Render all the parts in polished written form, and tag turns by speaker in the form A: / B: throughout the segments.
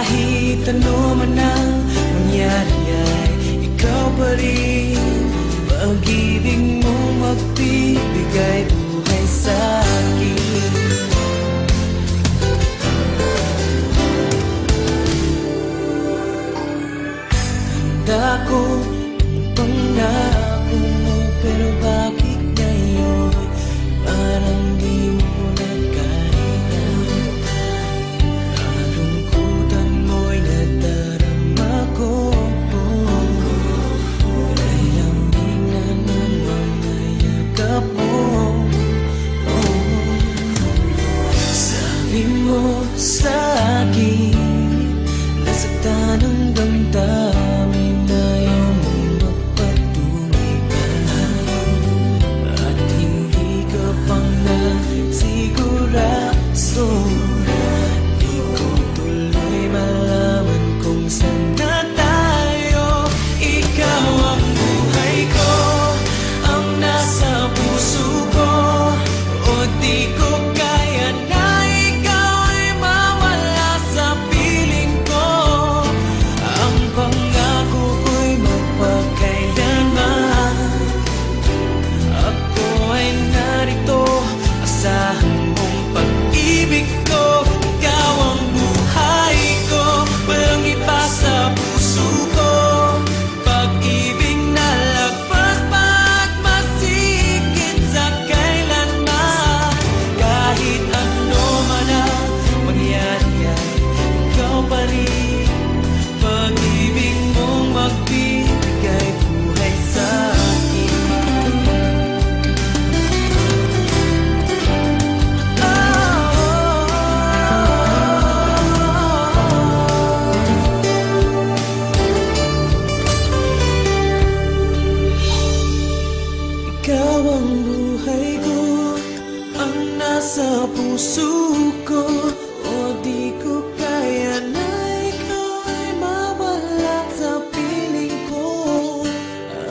A: Kahit ano man ang mangyari ay ikaw pa rin. Pag-ibig mo magbibigay buhay sa akin. Handa ko ang pangako mo, pero bakit ngayon parang di mo na kaya? Kalungkutan mo'y nadarama ko. Kulay lamig na ng mga yakap mo. Sabi mo sa akin, nasaktan ang damdamin na ayaw mong magpatunay pa. At hindi ka pang nasigurado. Di ko tuloy malaman kung saan na tayo. Ikaw ang buhay ko, ang nasa puso ko. O di ko kaya na ikaw ay mawala sa piling ko. Ang pangako ko'y magpakailanman. Ako ay narito, asahan mong pag-ibig ko. Ikaw ang buhay ko, walang iba sa puso ko. Pag-ibig na lagpas pagmasikip sa kailanman. Kahit ano man ang mangyari ay ikaw pa rin. Pag-ibig mong magbibigay buhay sa akin. Ikaw ang buhay ko, ang nasa puso ko. O di ko kaya na ikaw ay mawala sa piling ko.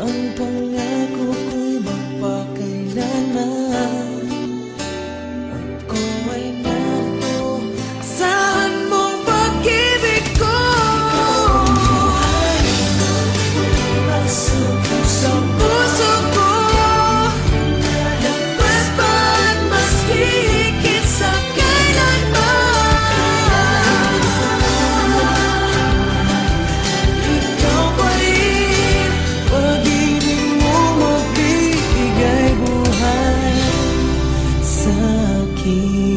A: Ang pangako ko'y magpakailanman. Ako ay narito, asahan mong pag-ibig ko. Sa puso ko, lagpas pagmasikip sa kailanman. Ikaw pa rin, pag-ibig mo magbibigay buhay sa akin.